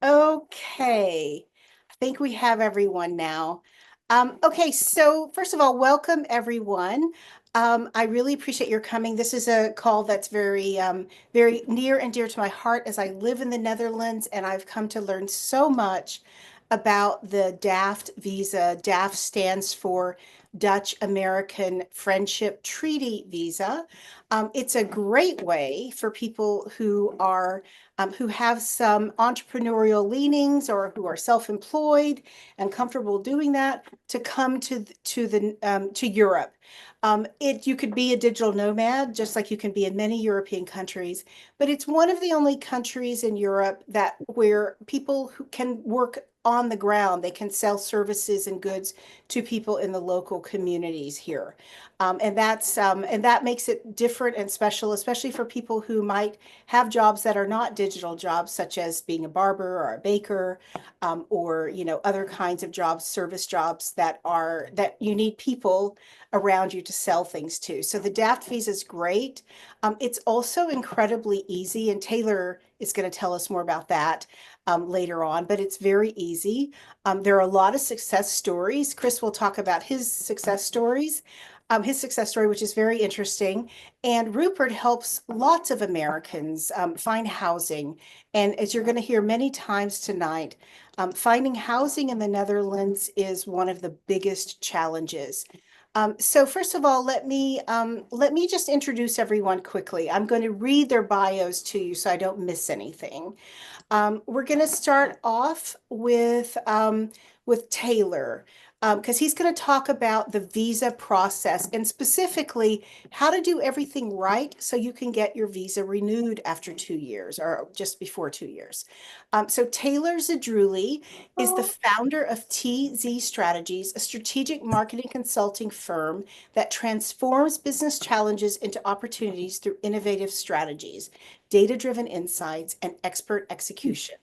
Okay, I think we have everyone now. Okay, so first of all, welcome everyone. I really appreciate your coming. This is a call that's very near and dear to my heart as I live in the Netherlands, and I've come to learn so much about the DAFT visa. DAFT stands for Dutch American Friendship Treaty Visa. It's a great way for people who have some entrepreneurial leanings or who are self-employed and comfortable doing that to come to Europe. You could be a digital nomad, just like you can be in many European countries, but it's one of the only countries in Europe that where people who can work on the ground, they can sell services and goods to people in the local communities here. And that makes it different and special, especially for people who might have jobs that are not digital jobs, such as being a barber or a baker, or other kinds of jobs, service jobs that you need people around you to sell things to. So the DAFT visa is great. It's also incredibly easy, and Taylor is going to tell us more about that later on, but it's very easy. There are a lot of success stories. Chris will talk about his success story, which is very interesting. And Rupert helps lots of Americans find housing. And as you're going to hear many times tonight, finding housing in the Netherlands is one of the biggest challenges. So first of all, let me just introduce everyone quickly. I'm going to read their bios to you so I don't miss anything. We're going to start off with Taylor, because he's going to talk about the visa process and specifically how to do everything right so you can get your visa renewed after 2 years or just before 2 years. So Taylor Zadruli is the founder of TZ Strategies, a strategic marketing consulting firm that transforms business challenges into opportunities through innovative strategies, data-driven insights, and expert execution.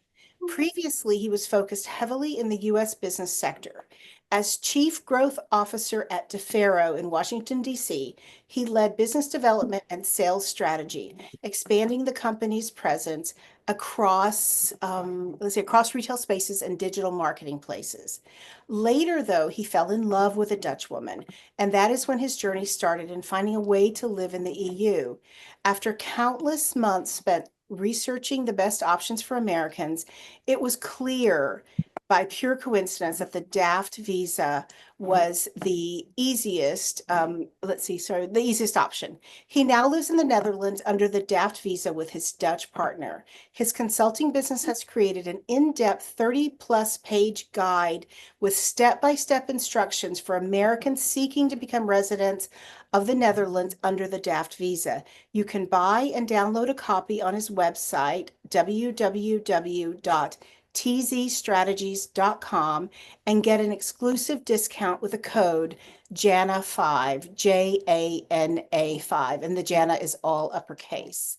Previously, he was focused heavily in the U.S. business sector. As Chief Growth Officer at DeFaro in Washington, D.C., he led business development and sales strategy, expanding the company's presence across retail spaces and digital marketing places. Later, though, he fell in love with a Dutch woman, and that is when his journey started in finding a way to live in the EU. After countless months spent researching the best options for Americans, it was clear by pure coincidence that the DAFT visa was the easiest, the easiest option. He now lives in the Netherlands under the DAFT visa with his Dutch partner. His consulting business has created an in-depth 30-plus page guide with step-by-step instructions for Americans seeking to become residents of the Netherlands under the DAFT visa. You can buy and download a copy on his website, www.tzstrategies.com, and get an exclusive discount with a code JANA5, JANA5, and the JANA is all uppercase.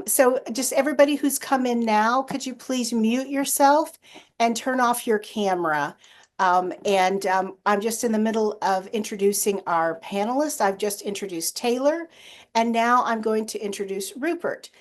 So just everybody who's come in now, could you please mute yourself and turn off your camera? I'm just in the middle of introducing our panelists. I've just introduced Taylor, and now I'm going to introduce Rupert.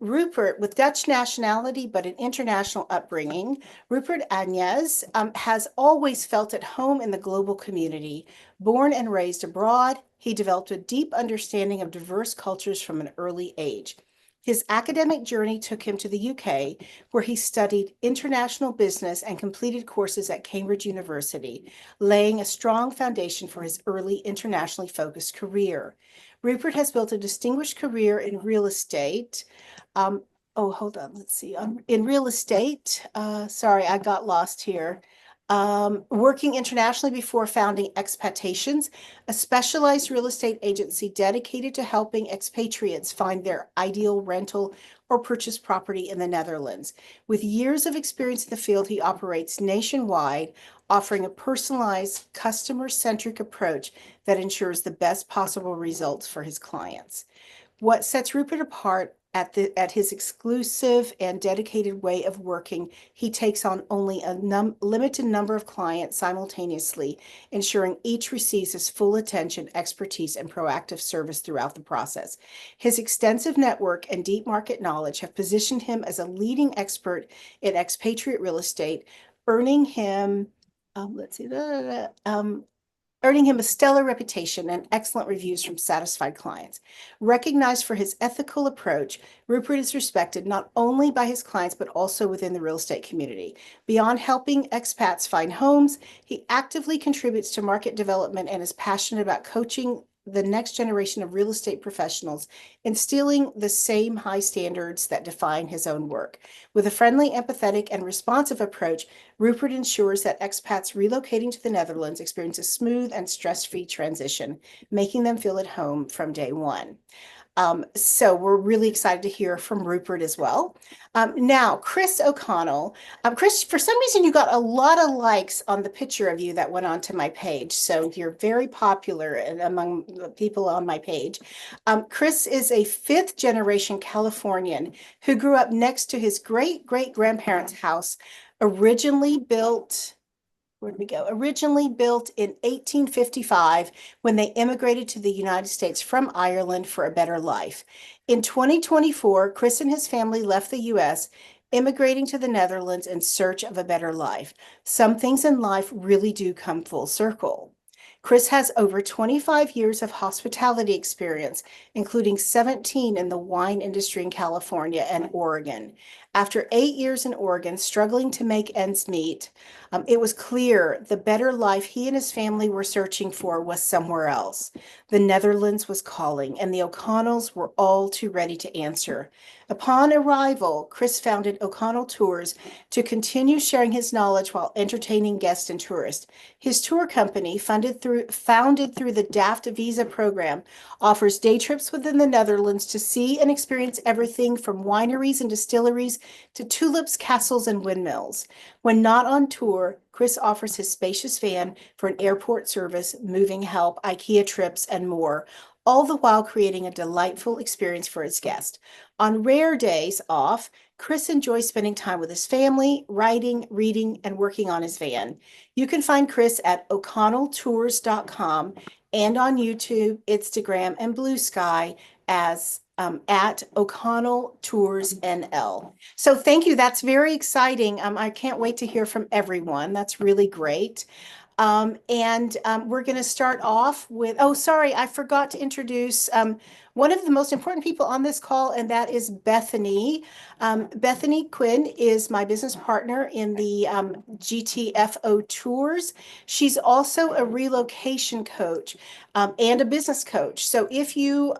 Rupert, with Dutch nationality but an international upbringing, Rupert Agnes has always felt at home in the global community. Born and raised abroad, he developed a deep understanding of diverse cultures from an early age. His academic journey took him to the UK, where he studied international business and completed courses at Cambridge University, laying a strong foundation for his early internationally focused career. Rupert has built a distinguished career in real estate. Hold on, let's see. In real estate, sorry, I got lost here. Working internationally before founding Expatations, a specialized real estate agency dedicated to helping expatriates find their ideal rental or purchase property in the Netherlands. With years of experience in the field, he operates nationwide, offering a personalized, customer-centric approach that ensures the best possible results for his clients. What sets Rupert apart At his exclusive and dedicated way of working, he takes on only a limited number of clients simultaneously, ensuring each receives his full attention, expertise, and proactive service throughout the process. His extensive network and deep market knowledge have positioned him as a leading expert in expatriate real estate, earning him, let's see, earning him a stellar reputation and excellent reviews from satisfied clients. Recognized for his ethical approach, Rupert is respected not only by his clients, but also within the real estate community. Beyond helping expats find homes, he actively contributes to market development and is passionate about coaching the next generation of real estate professionals, instilling the same high standards that define his own work. With a friendly, empathetic, and responsive approach, Rupert ensures that expats relocating to the Netherlands experience a smooth and stress-free transition, making them feel at home from day one. So we're really excited to hear from Rupert as well. Now, Chris O'Connell. Chris, for some reason, you got a lot of likes on the picture of you that went onto my page. So you're very popular among the people on my page. Chris is a fifth generation Californian who grew up next to his great great grandparents' house, originally built where'd we go? Originally built in 1855 when they immigrated to the United States from Ireland for a better life. In 2024, Chris and his family left the US, immigrating to the Netherlands in search of a better life. Some things in life really do come full circle. Chris has over 25 years of hospitality experience, including 17 in the wine industry in California and Oregon. After 8 years in Oregon, struggling to make ends meet, it was clear the better life he and his family were searching for was somewhere else. The Netherlands was calling, and the O'Connells were all too ready to answer. Upon arrival, Chris founded O'Connell Tours to continue sharing his knowledge while entertaining guests and tourists. His tour company, founded through the DAFT Visa program, offers day trips within the Netherlands to see and experience everything from wineries and distilleries to tulips, castles, and windmills. When not on tour, Chris offers his spacious van for an airport service, moving help, IKEA trips, and more, all the while creating a delightful experience for his guests. On rare days off, Chris enjoys spending time with his family, writing, reading, and working on his van. You can find Chris at o'connelltours.com and on YouTube, Instagram, and Blue Sky as at O'Connell Tours NL. So thank you. That's very exciting. I can't wait to hear from everyone. That's really great. We're going to start off with, oh, sorry, I forgot to introduce one of the most important people on this call, and that is Bethany. Bethany Quinn is my business partner in the GTFO Tours. She's also a relocation coach and a business coach. So if you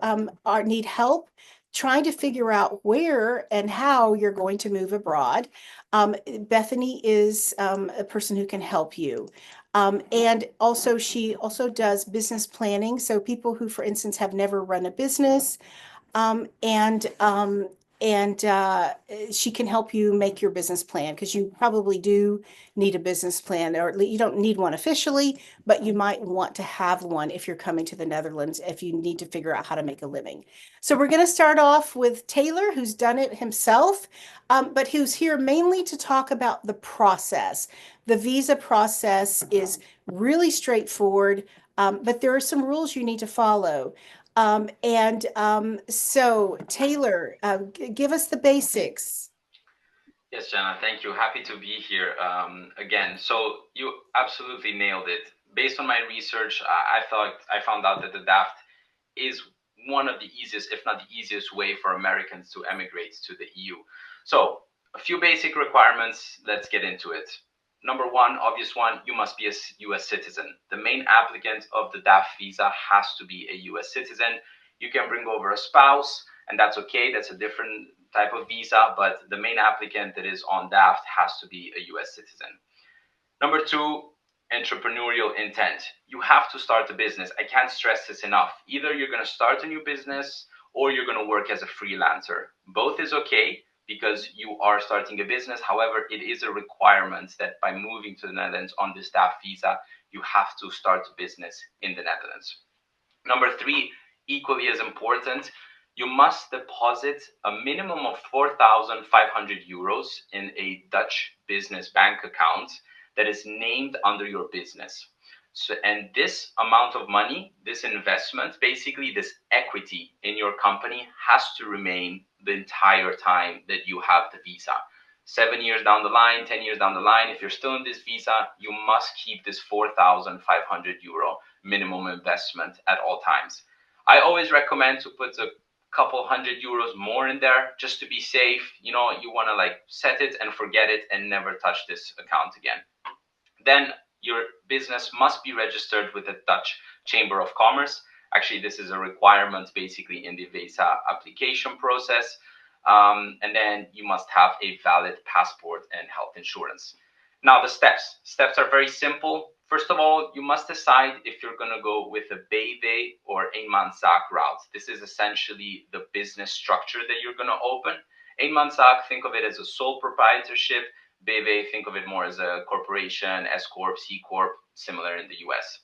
need help trying to figure out where and how you're going to move abroad, Bethany is a person who can help you. And also, she also does business planning. So people who, for instance, have never run a business, um, and um, and she can help you make your business plan because you probably do need a business plan, or you don't need one officially, but you might want to have one if you're coming to the Netherlands if you need to figure out how to make a living. So we're going to start off with Taylor, who's done it himself, but who's here mainly to talk about the process. The visa process is really straightforward, but there are some rules you need to follow. So Taylor, give us the basics. Yes, Jenna, thank you. Happy to be here again. So you absolutely nailed it. Based on my research, I found out that the DAFT is one of the easiest, if not the easiest way for Americans to emigrate to the EU. So a few basic requirements. Let's get into it. Number one, obvious one, you must be a US citizen. The main applicant of the DAFT visa has to be a US citizen. You can bring over a spouse, and that's okay. That's a different type of visa, but the main applicant that is on DAFT has to be a US citizen. Number two, entrepreneurial intent. You have to start a business. I can't stress this enough. Either you're going to start a new business or you're going to work as a freelancer. Both is okay because you are starting a business. However, it is a requirement that by moving to the Netherlands on this DAFT visa, you have to start a business in the Netherlands. Number three, equally as important, you have to start a business. However, it is a requirement that by moving to the Netherlands on this DAFT visa, you have to start a business in the Netherlands. Number four, you have to start a business. You have to start a business. However, it is a requirement that by moving to the Netherlands on this DAFT visa, you have to start a business in the Netherlands. Number three, equally as important, you must deposit a minimum of 4,500 euros in a Dutch business bank account that is named under your business. So, and this amount of money, this investment, basically this equity in your company has to remain the entire time that you have the visa. 7 years down the line, 10 years down the line, if you're still in this visa, you must keep this 4,500 euro minimum investment at all times. I always recommend to put a couple hundred euros more in there just to be safe. You know, you want to like set it and forget it and never touch this account again. Then your business must be registered with the Dutch Chamber of Commerce. Actually, this is a requirement basically in the visa application process. And then you must have a valid passport and health insurance. Now, the steps are very simple. First of all, you must decide if you're going to go with a BV or eenmanszaak route. This is essentially the business structure that you're going to open. Eenmanszaak, think of it as a sole proprietorship. BV, think of it more as a corporation, S Corp, C Corp, similar in the US.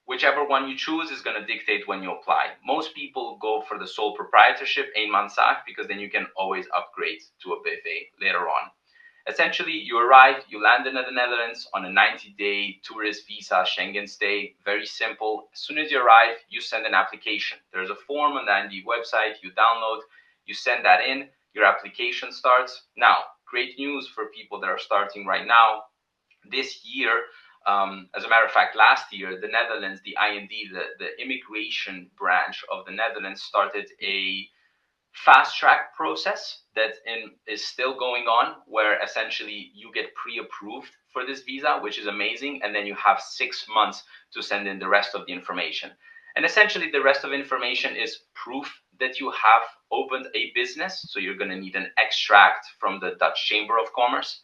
Whichever one you choose is going to dictate when you apply. Most people go for the sole proprietorship, eenmanszaak, because then you can always upgrade to a BV later on. Essentially, you arrive, you land in the Netherlands on a 90-day tourist visa, Schengen stay, very simple. As soon as you arrive, you send an application. There's a form on the IND website, you download, you send that in, your application starts. Now, great news for people that are starting right now. This year, as a matter of fact, last year, the Netherlands, the IND, the immigration branch of the Netherlands started a fast track process that is still going on, where essentially you get pre-approved for this visa, which is amazing. And then you have 6 months to send in the rest of the information. And essentially the rest of information is proof that you have opened a business. So you're going to need an extract from the Dutch Chamber of Commerce,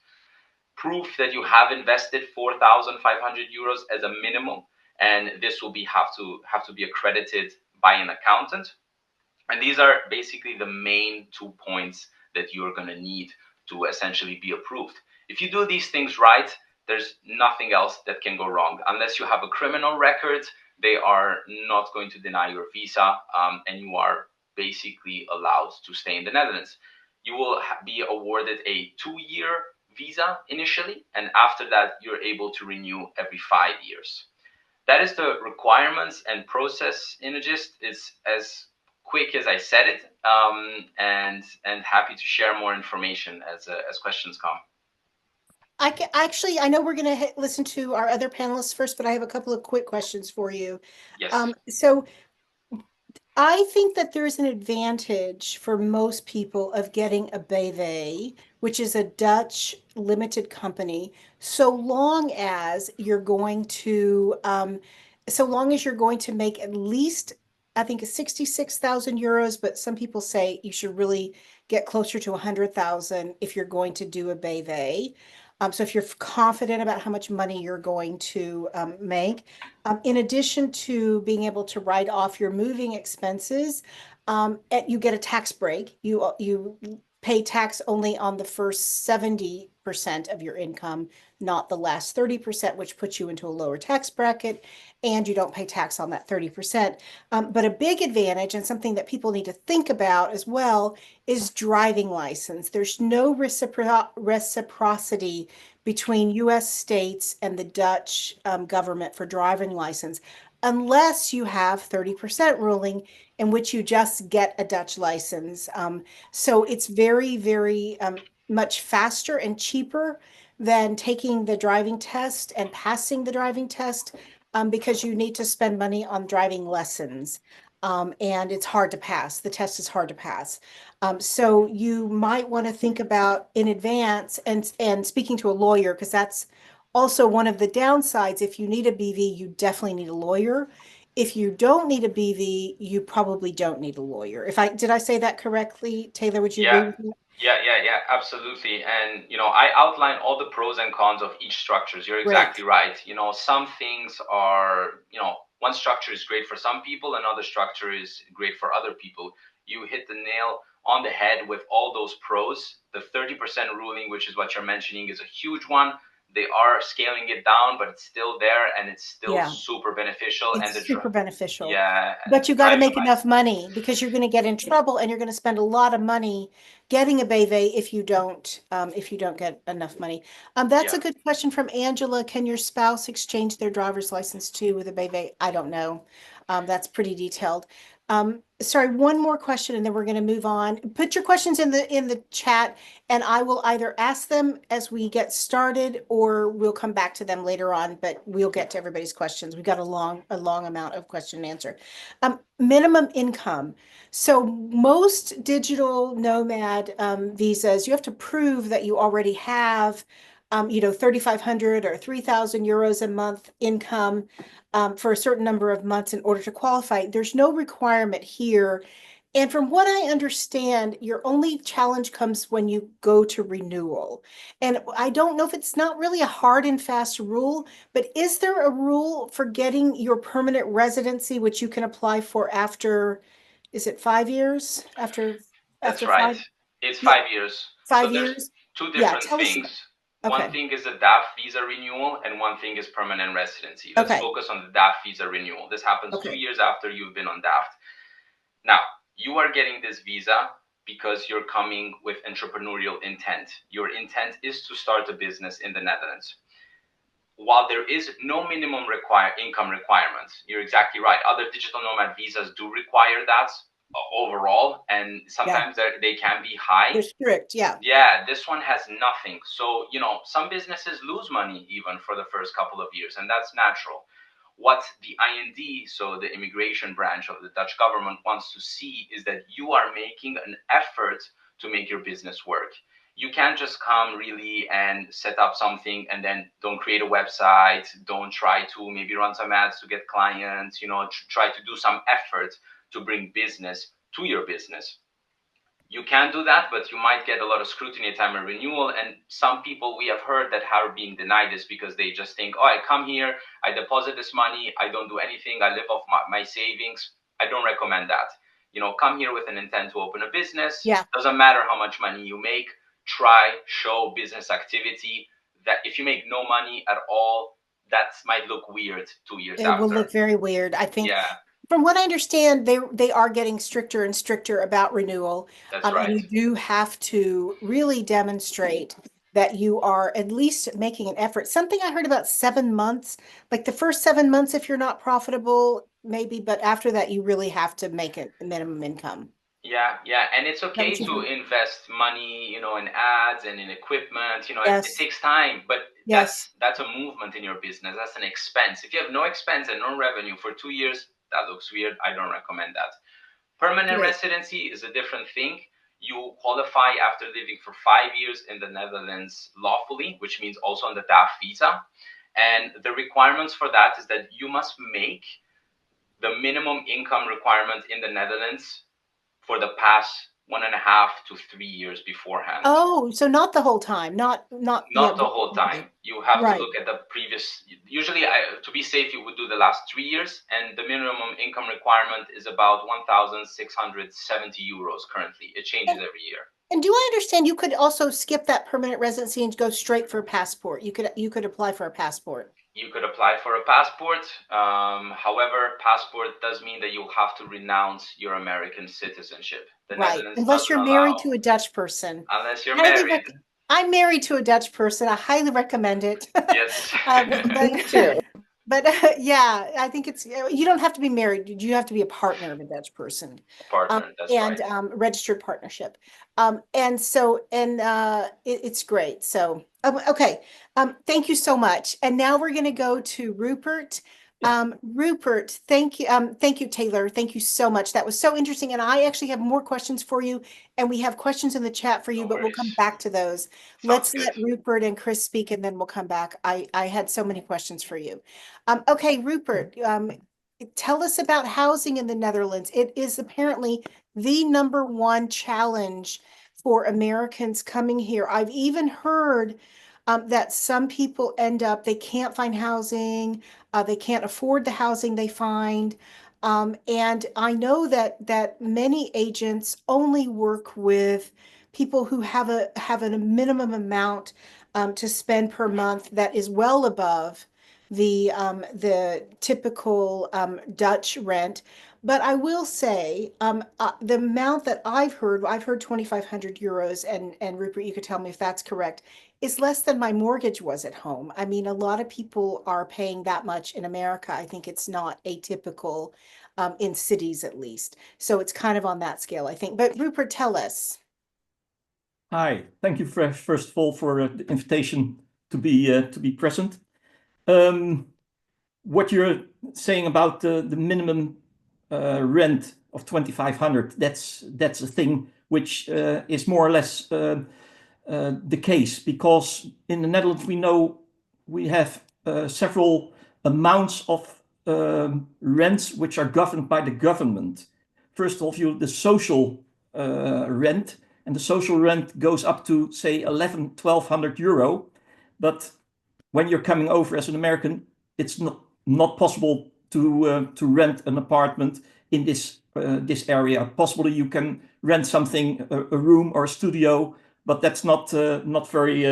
proof that you have invested 4,500 euros as a minimum. And this will have to be accredited by an accountant. And these are basically the main 2 points that you're going to need to essentially be approved. If you do these things right, there's nothing else that can go wrong. Unless you have a criminal record, they are not going to deny your visa, and you are basically allowed to stay in the Netherlands. You will be awarded a 2-year visa initially, and after that, you're able to renew every 5 years. That is the requirements and process in a gist. It's as quick as I said it, and happy to share more information as questions come. I know we're going to listen to our other panelists first, but I have a couple of quick questions for you. Yes. So I think that there's an advantage for most people of getting a BV, which is a Dutch limited company, so long as you're going to, make at least, I think, 66,000 euros, but some people say you should really get closer to 100,000 if you're going to do a BV. So if you're confident about how much money you're going to make, in addition to being able to write off your moving expenses, you get a tax break. You pay tax only on the first 70% of your income, not the last 30%, which puts you into a lower tax bracket, and you don't pay tax on that 30%. But a big advantage, and something that people need to think about as well, is driving license. There's no reciprocity between US states and the Dutch government for driving license, unless you have 30% ruling, in which you just get a Dutch license. So it's very, very much faster and cheaper than taking the driving test and passing the driving test, because you need to spend money on driving lessons. And it's hard to pass. The test is hard to pass. So you might want to think about in advance and speaking to a lawyer, because that's also one of the downsides. If you need a BV, you definitely need a lawyer. If you don't need a BV, you probably don't need a lawyer. Did I say that correctly, Taylor? Would you agree Yeah. with me? Yeah, absolutely. And I outline all the pros and cons of each structures. You're Great. exactly right. Some things are, one structure is great for some people, another structure is great for other people. You hit the nail on the head with all those pros. The 30% ruling, which is what you're mentioning, is a huge one. They are scaling it down, but it's still there and it's still Yeah, super beneficial. And it's super beneficial. yeah, and But the you got to drive. make enough money because you're going to get in trouble and you're going to spend a lot of money getting a BV if you don't get enough money. That's Yeah, a good question from Angela. Can your spouse exchange their driver's license too with a BV? I don't know. That's pretty detailed. Sorry, one more question and then we're going to move on. Put your questions in the chat and I will either ask them as we get started or we'll come back to them later on, but we'll get to everybody's questions. We've got a long amount of question and answer. Minimum income. So most digital nomad visas, you have to prove that you already have 3,500 or 3,000 euros a month income for a certain number of months in order to qualify. There's no requirement here. And from what I understand, your only challenge comes when you go to renewal. And I don't know if it's not really a hard and fast rule, but is there a rule for getting your permanent residency, which you can apply for after, is it 5 years? that's After right. five, It's yeah, 5 years. So 5 years? there's two Yeah, different tell us things. about, One okay, thing is the DAFT visa renewal, and one thing is permanent residency. Let's okay, focus on the DAFT visa renewal. This happens two okay. years after you've been on DAFT. Now, you are getting this visa because you're coming with entrepreneurial intent. Your intent is to start a business in the Netherlands. While there is no minimum income requirement, you're exactly right. Other digital nomad visas do require that overall, and Yeah, sometimes they can be they're high. strict, yeah. Yeah, this one has nothing. So, some businesses lose money even for the first couple of years, and that's natural. What the IND, so the immigration branch of the Dutch government, wants to see is that you are making an effort to make your business work. You can't just come really and set up something and then don't create a website, don't try to maybe run some ads to get clients, try to do some effort to bring business to your business. You can do that, but you might get a lot of scrutiny at time of renewal. And some people we have heard that are being denied this because they just think, oh, I come here, I deposit this money, I don't do anything, I live off my savings. I don't recommend that. Come here with an intent to open a business. Yeah, Doesn't matter how much money you make. Try, show business activity. That if you make no money at all, that might look weird 2 years it will after. look very weird. I think Yeah, from what I understand, they are getting stricter and stricter about renewal. that's And right. you do have to really demonstrate that you are at least making an effort. Something I heard about 7 months, like the first 7 months, if you're not profitable, maybe, but after that, you really have to make a minimum income. Yeah, yeah, and it's Is that okay what you to heard? invest money, in ads and in equipment. It Yes, takes time, but yes, that's a movement in your business. That's an expense. If you have no expense and no revenue for 2 years, that looks weird. I don't recommend that. Permanent great. residency is a different thing. You qualify after living for 5 years in the Netherlands lawfully, which means also on the DAFT visa. And the requirements for that is that you must make the minimum income requirement in the Netherlands for the past 1.5 to 3 years beforehand. Oh, so not the whole time, not yeah, Not the whole time. You have to right. look at the previous. Usually, to be safe, you would do the last 3 years, and the minimum income requirement is about 1,670 euros currently. It changes And every year. And do I understand you could also skip that permanent residency and go straight for a passport? You could apply for a passport. You could apply for a passport. However, passport does mean that you have to renounce your American citizenship. The Right. Netherlands Unless doesn't you're married allow, to a Dutch person. unless you're Highly married. rec I'm married to a Dutch person. I highly recommend it. Yes. But Me too. but yeah, I think you don't have to be married. You have to be a partner of a Dutch person. Partner, that's And right. registered partnership. And so and it's great. So okay. Thank you so much. And now we're going to go to Rupert. Rupert, thank you, Taylor. Thank you so much. That was so interesting. And I actually have more questions for you, and we have questions in the chat for you, No but we'll come worries. back to those. Sounds Let's good. let Rupert and Chris speak, and then we'll come back. I had so many questions for you. Okay, Rupert, tell us about housing in the Netherlands. It is apparently the number one challenge for Americans coming here. I've even heard that some people they can't find housing, they can't afford the housing they find. And I know that many agents only work with people who have a minimum amount to spend per month that is well above the typical Dutch rent. But I will say, the amount that I've heard 2,500 euros, and Rupert, you could tell me if that's correct, is less than my mortgage was at home. I mean, a lot of people are paying that much in America. I think it's not atypical, in cities at least. So it's kind of on that scale, I think. But Rupert, tell us. Hi, thank you first of all for the invitation to be present. Um, what you're saying about the minimum rent of 2,500, that's a thing which is more or less the case, because in the Netherlands we know we have several amounts of rents which are governed by the government. First of all, the social rent, and the social rent goes up to say 1,100 to 1,200 euro. But when you're coming over as an American, it's not possible to rent an apartment in this area. Possibly you can rent something, a room or a studio, but that's not very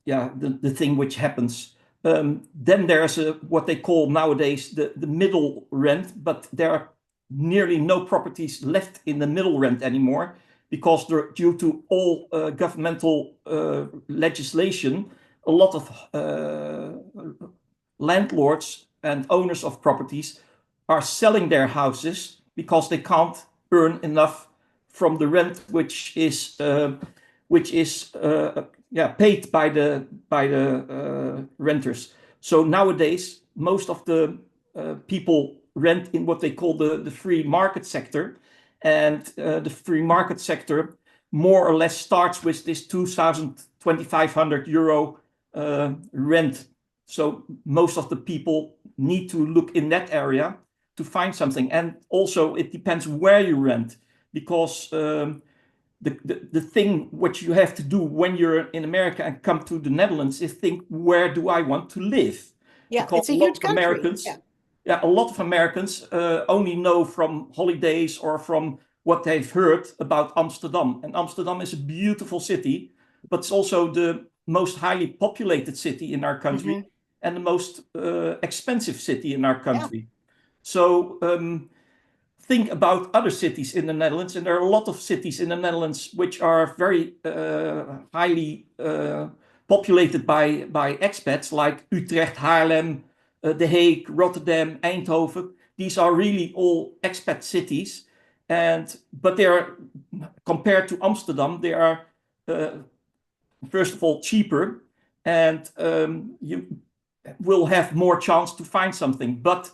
yeah, the thing which happens. Then there's what they call nowadays the middle rent, but there are nearly no properties left in the middle rent anymore, because due to all governmental legislation, a lot of landlords and owners of properties are selling their houses because they can't earn enough from the rent which is yeah, paid by the renters. So nowadays most of the people rent in what they call the free market sector, and the free market sector more or less starts with this 2,500 euro rent. So most of the people need to look in that area to find something. And also it depends where you rent, because the thing what you have to do when you're in America and come to the Netherlands is think, where do I want to live? Yeah, Because it's a huge country. Yeah. Yeah, a lot of Americans only know from holidays or from what they've heard about Amsterdam. And Amsterdam is a beautiful city, but it's also the most highly populated city in our country, Mhm. and the most expensive city in our Yeah. country. So think about other cities in the Netherlands, and there are a lot of cities in the Netherlands which are very highly populated by expats, like Utrecht, Haarlem, The Hague, Rotterdam, Eindhoven. These are really all expat cities, but they are, compared to Amsterdam, they are first of all cheaper, and you will have more chance to find something. But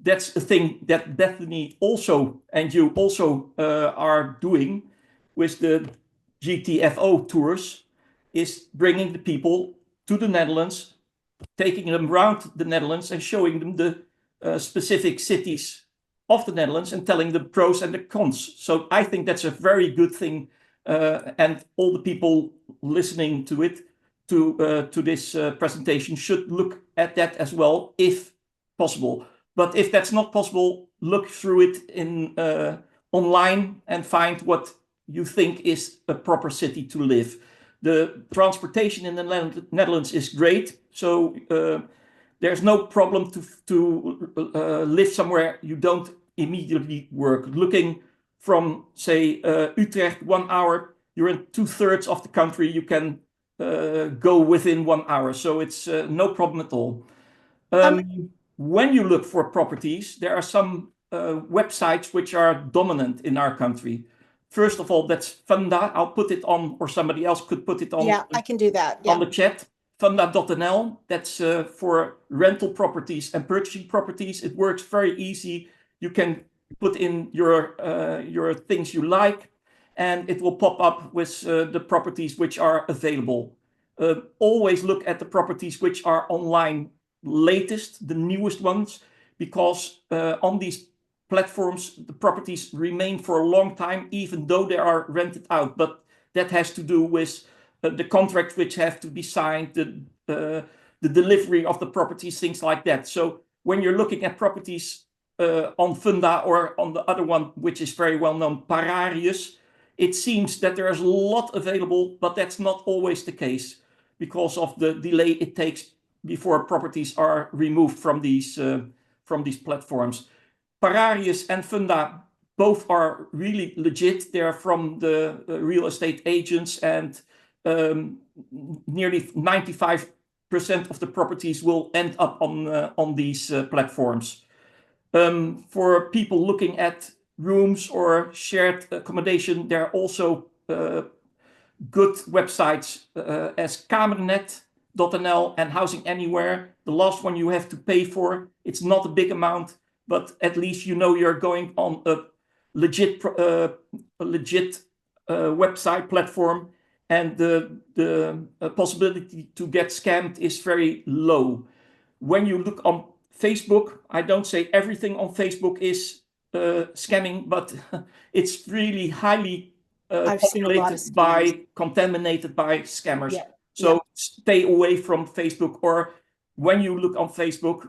that's the thing that Bethany also and you also are doing with the GTFO tours, is bringing the people to the Netherlands, taking them around the Netherlands and showing them the specific cities of the Netherlands and telling the pros and the cons. So I think that's a very good thing, and all the people listening to it, to this presentation, should look at that as well, if possible. But if that's not possible, look through it in online and find what you think is a proper city to live. The transportation in the Netherlands is great, so there's no problem to live somewhere you don't immediately work. Looking from, say, Utrecht, 1 hour, you're in 2/3 of the country, you can go within 1 hour, so it's no problem at all. When you look for properties, there are some websites which are dominant in our country. First of all, that's Funda. I'll put it on, or somebody else could put it on. Yeah, I can do that. On Yeah. the chat. Funda.nl. That's for rental properties and purchasing properties. It works very easy. You can put in your things you like, and it will pop up with the properties which are available. Always look at the properties which are online latest, the newest ones, because on these platforms the properties remain for a long time, even though they are rented out. But that has to do with the contracts which have to be signed, the delivery of the properties, things like that. So when you're looking at properties on Funda or on the other one, which is very well known, Pararius, it seems that there is a lot available, but that's not always the case because of the delay it takes before properties are removed from these platforms. Pararius and Funda both are really legit. They're from the real estate agents, and nearly 95% of the properties will end up on these platforms. For people looking at rooms or shared accommodation, there are also good websites as Kamernet.nl and Housing Anywhere. The last one you have to pay for. It's not a big amount, but at least you know you're going on a legit website platform, and the possibility to get scammed is very low. When you look on Facebook, I don't say everything on Facebook is scamming, but it's really highly I've seen a lot of contaminated by scammers. Yeah. So stay away from Facebook, or when you look on Facebook,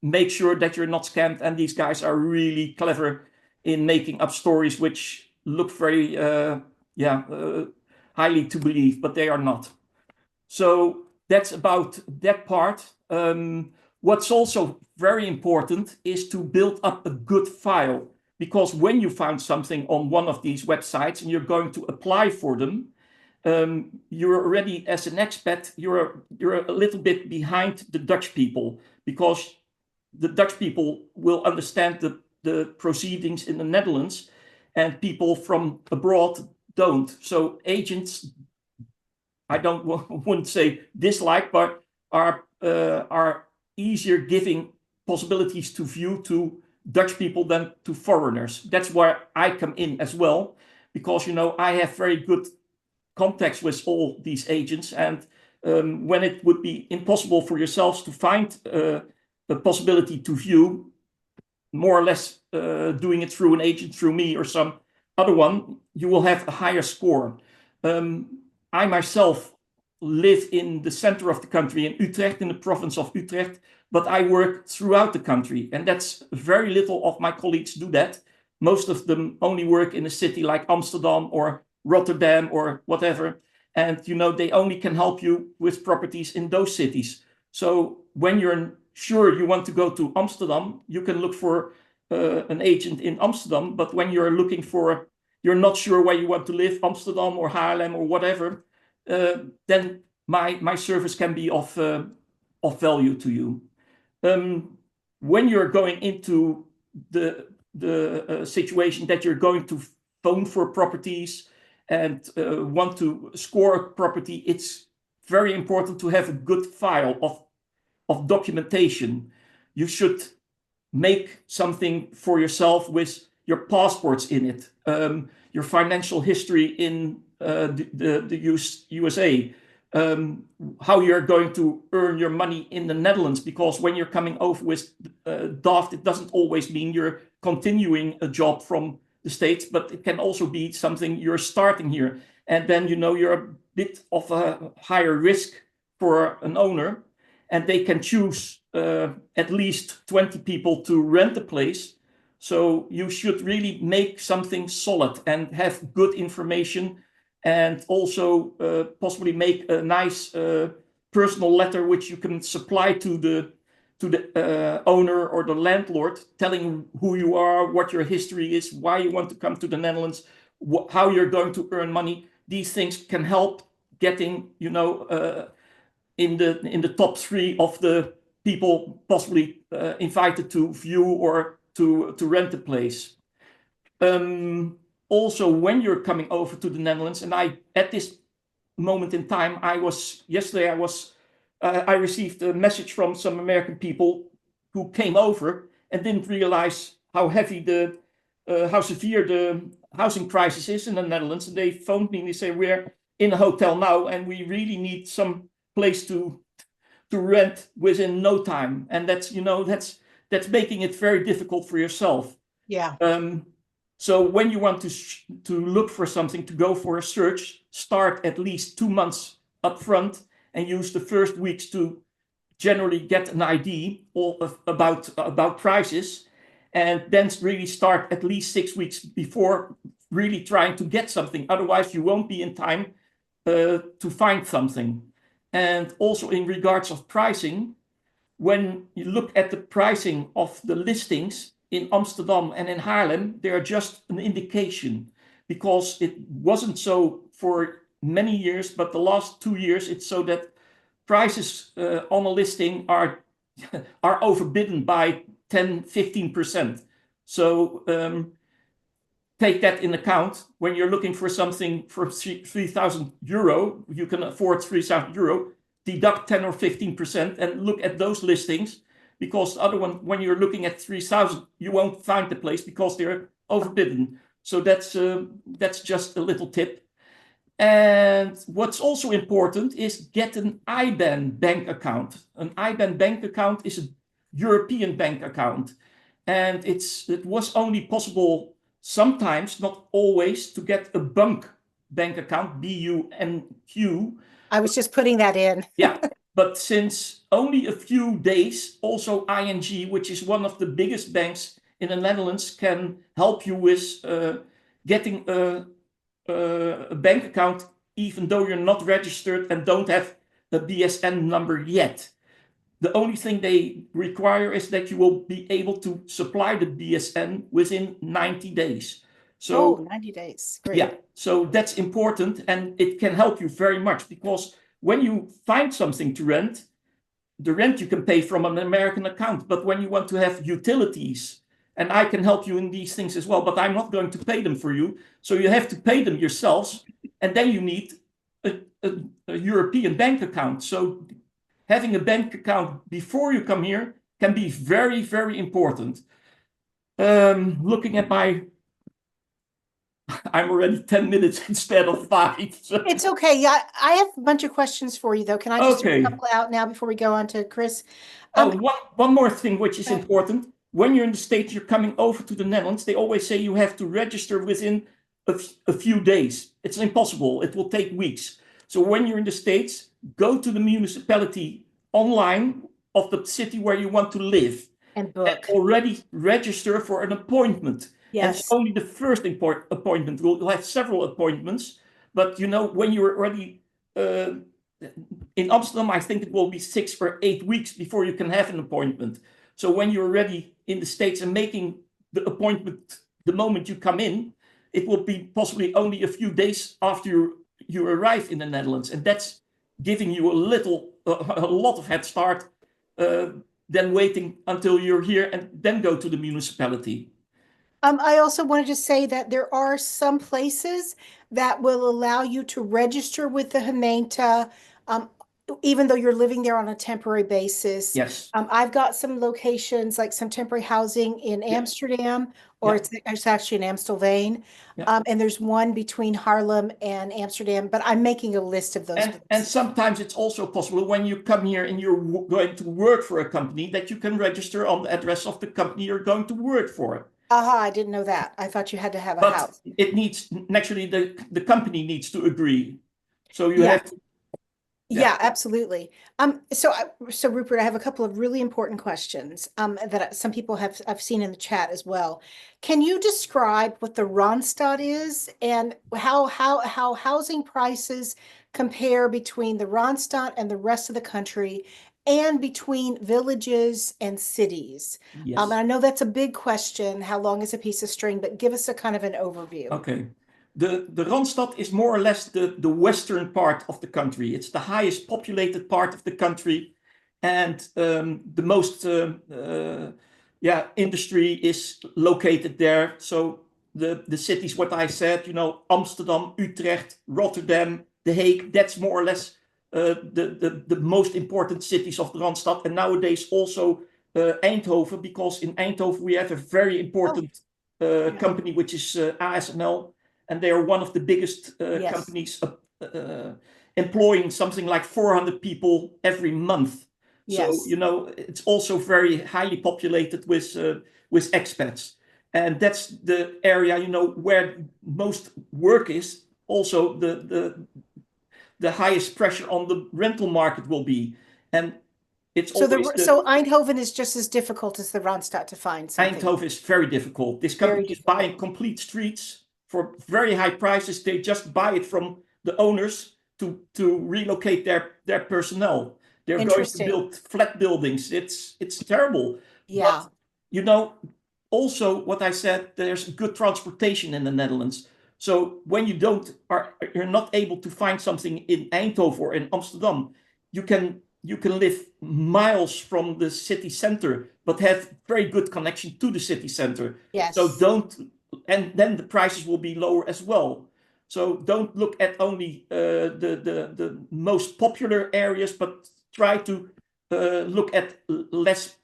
make sure that you're not scammed. And these guys are really clever in making up stories which look very highly to believe, but they are not. So that's about that part. What's also very important is to build up a good file, because when you found something on one of these websites and you're going to apply for them, you're already, as an expat, you're a little bit behind the Dutch people, because the Dutch people will understand the proceedings in the Netherlands, and people from abroad don't. So agents, I wouldn't say dislike, but are easier giving possibilities to view to Dutch people than to foreigners. That's where I come in as well, because I have very good contacts with all these agents, and when it would be impossible for yourselves to find the possibility to view, more or less doing it through an agent, through me or some other one, you will have a higher score. I myself live in the center of the country, in Utrecht, in the province of Utrecht, but I work throughout the country, and that's very little of my colleagues do that. Most of them only work in a city like Amsterdam or Rotterdam or whatever, and they only can help you with properties in those cities. So when you're sure you want to go to Amsterdam, you can look for an agent in Amsterdam, but when you're not sure where you want to live, Amsterdam or Haarlem or whatever, then my service can be of value to you. When you're going into the situation that you're going to phone for properties and want to score a property, it's very important to have a good file of documentation. You should make something for yourself with your passports in it, your financial history in the USA, how you're going to earn your money in the Netherlands, because when you're coming over with DAFT, it doesn't always mean you're continuing a job from the States, but it can also be something you're starting here. And then, you're a bit of a higher risk for an owner, and they can choose at least 20 people to rent a place. So you should really make something solid and have good information, and also possibly make a nice personal letter which you can supply to the owner or the landlord, telling who you are, what your history is, why you want to come to the Netherlands, how you're going to earn money. These things can help getting, in the top 3 of the people possibly invited to view or to rent a place. Also, when you're coming over to the Netherlands, and at this moment in time, yesterday I received a message from some American people who came over and didn't realize how severe the housing crisis is in the Netherlands. And they phoned me and they say, we're in a hotel now and we really need some place to rent within no time. And that's making it very difficult for yourself. Yeah. So when you want to look for something, to go for a search, start at least 2 months up front and use the first weeks to generally get an idea about prices, and then really start at least 6 weeks before really trying to get something. Otherwise, you won't be in time to find something. And also in regards of pricing, when you look at the pricing of the listings in Amsterdam and in Haarlem, they are just an indication, because it wasn't so for many years, but the last 2 years it's so that prices on a listing are overbidden by 10-15%. So take that in account when you're looking for something for 3,000 euro. You can afford 3,000 euro. Deduct 10 or 15% and look at those listings, because the other one, when you're looking at 3,000, you won't find the place because they're overbidden. So that's just a little tip. And what's also important is get an IBAN bank account. An IBAN bank account is a European bank account, and it was only possible sometimes, not always, to get a bank account, BUNQ. I was just putting that in. Yeah, but since only a few days, also ING, which is one of the biggest banks in the Netherlands, can help you with getting a bank account, even though you're not registered and don't have a BSN number yet. The only thing they require is that you will be able to supply the BSN within 90 days. So, 90 days. Great. yeah, so that's important, and it can help you very much, because when you find something to rent, the rent you can pay from an American account. But when you want to have utilities, and I can help you in these things as well, but I'm not going to pay them for you. So you have to pay them yourselves, and then you need a European bank account. So having a bank account before you come here can be very, very important. Looking at I'm already 10 minutes instead of 5. So. It's okay. Yeah, I have a bunch of questions for you, though. Can I just Okay. throw a couple out now before we go on to Chris? One more thing which is important. When you're in the States, you're coming over to the Netherlands, they always say you have to register within a few days. It's impossible. It will take weeks. So when you're in the States, go to the municipality online of the city where you want to live And book. and already register for an appointment. Yes. And it's only the first appointment. We'll have several appointments, but when you're already in Amsterdam, I think it will be 6 or 8 weeks before you can have an appointment. So when you're already in the States and making the appointment the moment you come in, it will be possibly only a few days after you arrive in the Netherlands, and that's giving you a lot of head start than waiting until you're here and then go to the municipality. I also wanted to say that there are some places that will allow you to register with the gemeente, even though you're living there on a temporary basis. Yes. I've got some locations, like some temporary housing in Amsterdam, or it's actually in Amstelveen. And there's one between Haarlem and Amsterdam, but I'm making a list of those. And sometimes it's also possible when you come here and you're going to work for a company that you can register on the address of the company you're going to work for. I didn't know that. I thought you had to have a house. It needs, naturally, the company needs to agree. So you have to. Yeah, absolutely. So Rupert, I have a couple of really important questions that some people I've seen in the chat as well. Can you describe what the Randstad is and how housing prices compare between the Randstad and the rest of the country, and between villages and cities? Yes. I know that's a big question. How long is a piece of string? But give us a kind of an overview. Okay. The Randstad is more or less the western part of the country. It's the highest populated part of the country, and the most industry is located there. So the cities, what I said, Amsterdam, Utrecht, Rotterdam, The Hague, that's more or less the most important cities of the Randstad. And nowadays also Eindhoven, because in Eindhoven we have a very important company, which is ASML. And they are one of the biggest companies employing something like 400 people every month. Yes. So, it's also very highly populated with expats. And that's the area, where most work is. Also, the highest pressure on the rental market will be. And it's so Eindhoven is just as difficult as the Randstad to find something. Eindhoven is very difficult. This company is buying complete streets for very high prices. They just buy it from the owners to relocate their personnel. They're going to Interesting. build flat buildings. It's terrible. Yeah. But you know, also what I said, there's good transportation in the Netherlands. So when you're not able to find something in Eindhoven or in Amsterdam, you can live miles from the city center, but have very good connection to the city center. Yes. So and then the prices will be lower as well. So don't look at only the most popular areas, but try to look at less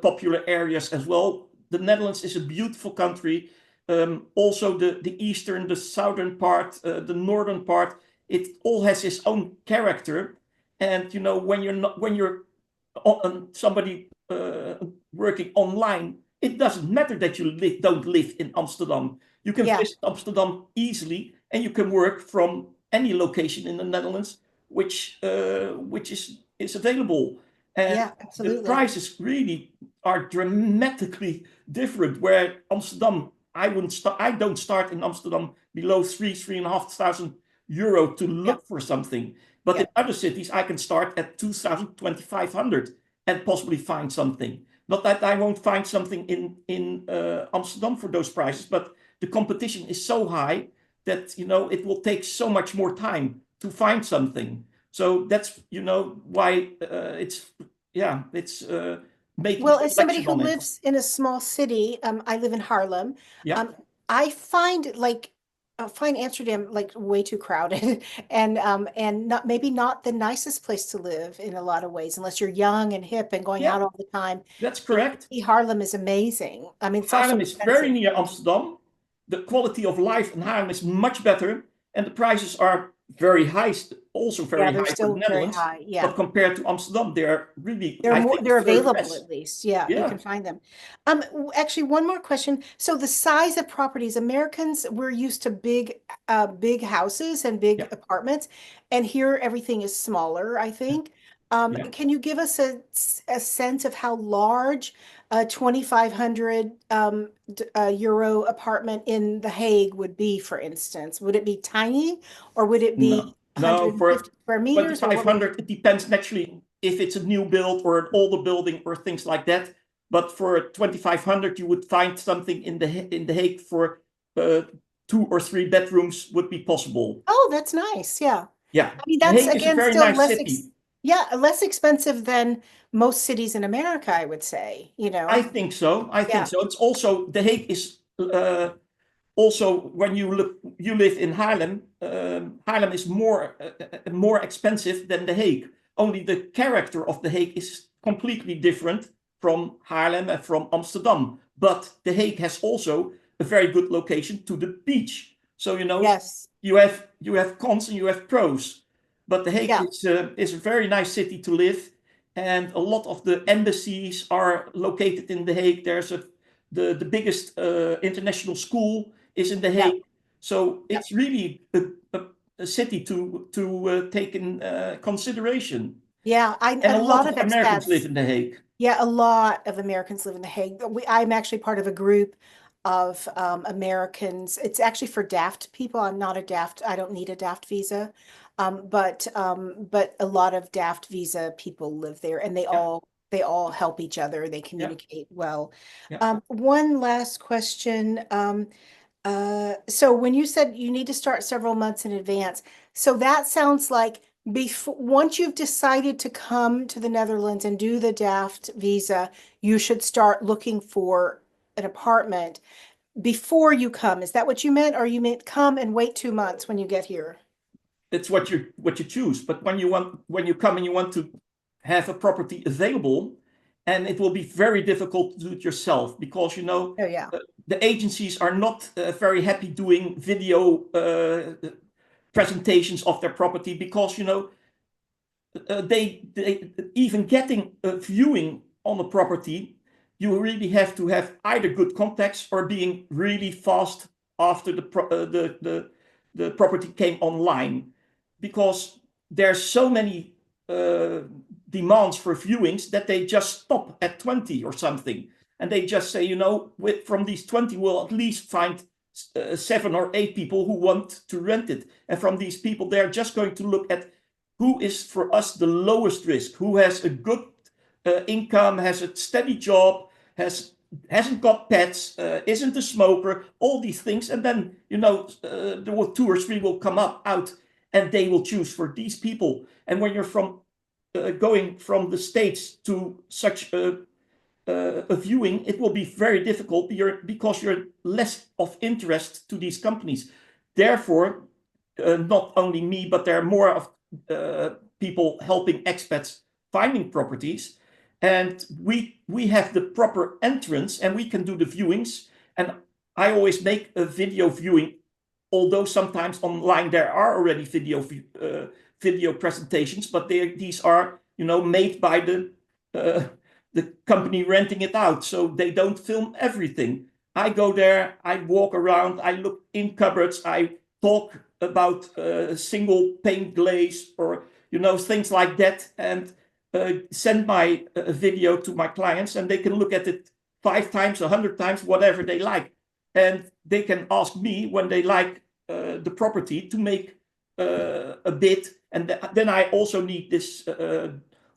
popular areas as well. The Netherlands is a beautiful country. Also the eastern, the southern part, the northern part, it all has its own character. And you know, when you're somebody working online, it doesn't matter that you don't live in Amsterdam. You can visit Amsterdam easily, and you can work from any location in the Netherlands, which is available. And the prices really are dramatically different. Where Amsterdam, I don't start in Amsterdam below 3,500 euro to look for something. But in other cities, I can start at 2,000, 2,500 and possibly find something. Not that I won't find something in Amsterdam for those prices, but the competition is so high that, you know, it will take so much more time to find something. So that's, you know, why it's making. Well, as somebody who lives in a small city, I live in Haarlem. I find Amsterdam like way too crowded and not maybe not the nicest place to live in a lot of ways, unless you're young and hip and going out all the time. That's correct. Haarlem is amazing. I mean, it's Haarlem also is very near Amsterdam. The quality of life in Haarlem is much better, and the prices are very high, also very high for the Netherlands. High, but compared to Amsterdam, they're really they're available at least. You can find them. Actually, one more question. So the size of properties, Americans, we're used to big houses and big apartments, and here everything is smaller, I think. Can you give us a sense of how large a 2,500 euro apartment in The Hague would be, for instance? Would it be tiny, or would it be 150 square meters? 2,500, it depends naturally if it's a new build or an older building or things like that. But for 2,500, you would find something in the Hague for 2 or 3 bedrooms would be possible. Oh, that's nice. Yeah. Yeah. I mean, that's again still nice less expensive than most cities in America, I would say, you know. I think so. It's also, The Hague is also, when you live in Haarlem, Haarlem is more expensive than The Hague. Only the character of The Hague is completely different from Haarlem and from Amsterdam. But The Hague has also a very good location to the beach. So, you know, you have cons and you have pros. But The Hague is a very nice city to live. And a lot of the embassies are located in The Hague. There's the biggest international school is in The Hague. So it's really a city to take in consideration. Yeah, and a lot of Americans live in The Hague. Yeah, a lot of Americans live in The Hague. I'm actually part of a group of Americans. It's actually for DAFT people. I don't need a DAFT visa. But a lot of DAFT visa people live there, and they all help each other. They communicate well. One last question. So when you said you need to start several months in advance, so that sounds like once you've decided to come to the Netherlands and do the DAFT visa, you should start looking for an apartment before you come. Is that what you meant? Or you meant come and wait 2 months when you get here? It's what you choose. But when you come and you want to have a property available, and it will be very difficult to do it yourself, because, you know, the agencies are not very happy doing video presentations of their property, because, you know, they even getting a viewing on a property, you really have to have either good contacts or being really fast after the property came online, because there's so many demands for viewings that they just stop at 20 or something, and they just say, you know, from these 20 we'll at least find 7 or 8 people who want to rent it. And from these people, they're just going to look at who is for us the lowest risk, who has a good income, has a steady job, hasn't got pets, isn't a smoker, all these things. And then, the 2 or 3 will come out and they will choose for these people. And when you're going from the States to such a viewing, it will be very difficult because you're less of interest to these companies. Therefore, not only me, but there are more of people helping expats finding properties. And we have the proper entrance and we can do the viewings. And I always make a video viewing, although sometimes online there are already video presentations, but these are made by the company renting it out, so they don't film everything. I go there, I walk around, I look in cupboards, I talk about single pane glaze or things like that, and send my video to my clients, and they can look at it 5 times, 100 times, whatever they like, and they can ask me when they like the property to make a bid, and then I also need this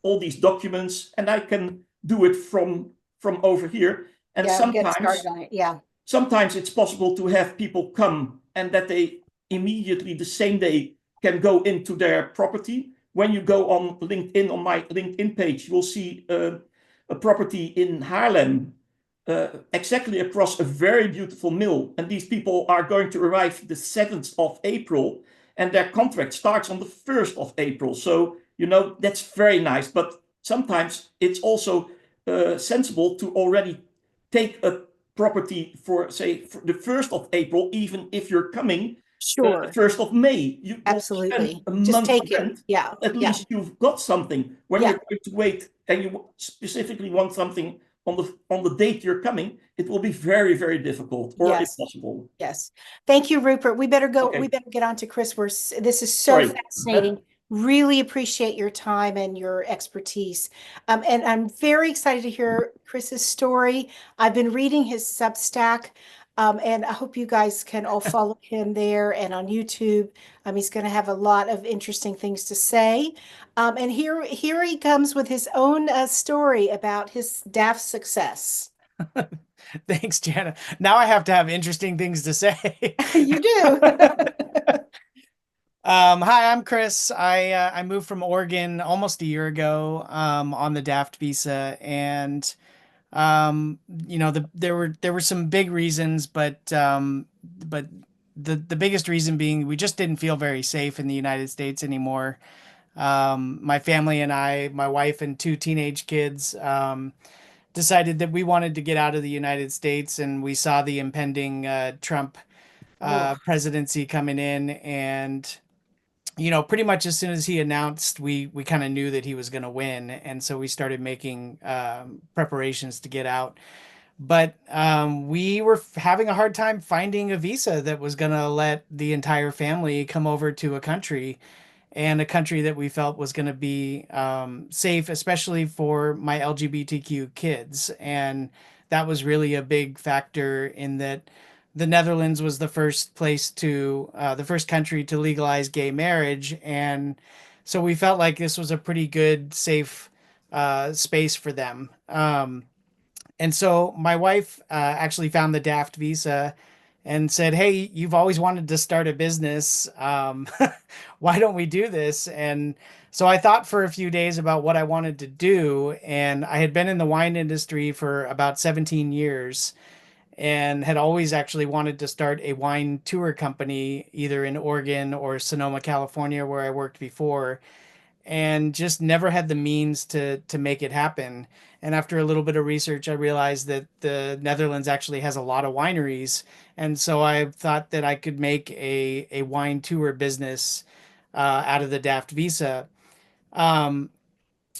all these documents, and I can do it from over here. And Get started on it. Yeah. Sometimes it's possible to have people come and that they immediately the same day can go into their property. When you go on LinkedIn, on my LinkedIn page, you will see a property in Haarlem, exactly across a very beautiful mill. And these people are going to arrive the 7th of April, and their contract starts on the 1st of April. So, that's very nice. But sometimes it's also sensible to already take a property for, say, for the 1st of April, even if you're coming Sure. the 1st of May. You Absolutely. spend a Just month take it. rent, Yeah. at least you've got something. When you're going to wait and you specifically want something on the date you're coming, it will be very, very difficult or impossible. Yes. Thank you, Rupert. We better go. Okay. We better get on to Chris. This is so fascinating. Really appreciate your time and your expertise. And I'm very excited to hear Chris's story. I've been reading his Substack, and I hope you guys can all follow him there and on YouTube. He's going to have a lot of interesting things to say. And here he comes with his own story about his DAFT success. Thanks, Jana. Now I have to have interesting things to say. You do. Hi, I'm Chris. I moved from Oregon almost a year ago on the DAFT visa, and there were some big reasons, but the biggest reason being we just didn't feel very safe in the United States anymore. My family and I, my wife and 2 teenage kids, decided that we wanted to get out of the United States, and we saw the impending Trump presidency coming in, and pretty much as soon as he announced, we kind of knew that he was going to win, and so we started making preparations to get out. But we were having a hard time finding a visa that was going to let the entire family come over to a country, and a country that we felt was going to be safe, especially for my LGBTQ kids. And that was really a big factor in that the Netherlands was the first the first country to legalize gay marriage. And so we felt like this was a pretty good, safe space for them. And so my wife actually found the DAFT visa and said, "Hey, you've always wanted to start a business. Why don't we do this?" And so I thought for a few days about what I wanted to do. And I had been in the wine industry for about 17 years and had always actually wanted to start a wine tour company, either in Oregon or Sonoma, California, where I worked before, and just never had the means to make it happen. And after a little bit of research, I realized that the Netherlands actually has a lot of wineries. And so I thought that I could make a wine tour business out of the DAFT visa.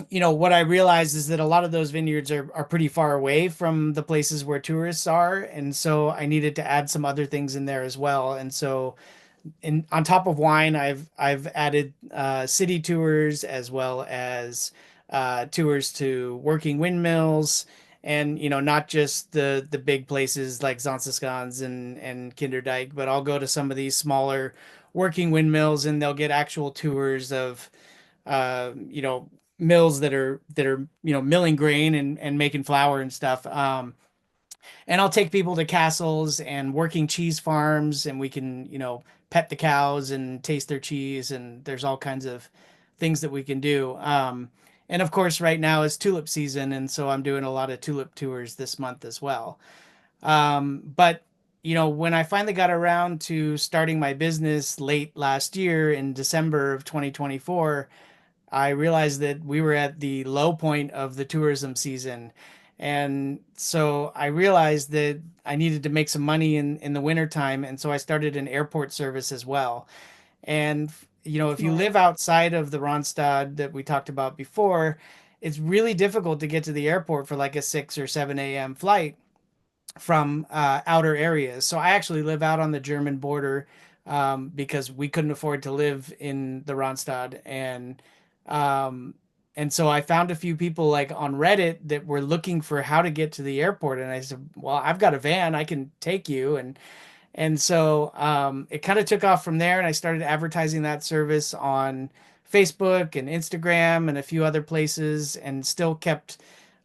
What I realized is that a lot of those vineyards are pretty far away from the places where tourists are. And so I needed to add some other things in there as well. And so on top of wine, I've added city tours as well as tours to working windmills and not just the big places like Zanskans and Kinderdijk, but I'll go to some of these smaller working windmills, and they'll get actual tours of mills that are milling grain and making flour and stuff. And I'll take people to castles and working cheese farms, and we can, pet the cows and taste their cheese. And there's all kinds of things that we can do. And of course, right now is tulip season. And so I'm doing a lot of tulip tours this month as well. But, when I finally got around to starting my business late last year in December of 2024, I realized that we were at the low point of the tourism season. And so I realized that I needed to make some money in the wintertime. And so I started an airport service as well. And, if you Right. live outside of the Ronstad that we talked about before, it's really difficult to get to the airport for like a 6 or 7 a.m. flight from outer areas. So I actually live out on the German border because we couldn't afford to live in the Ronstad, um, and so I found a few people like on Reddit that were looking for how to get to the airport, and I said, "Well, I've got a van, I can take you." And so it kind of took off from there, and I started advertising that service on Facebook and Instagram and a few other places, and still kept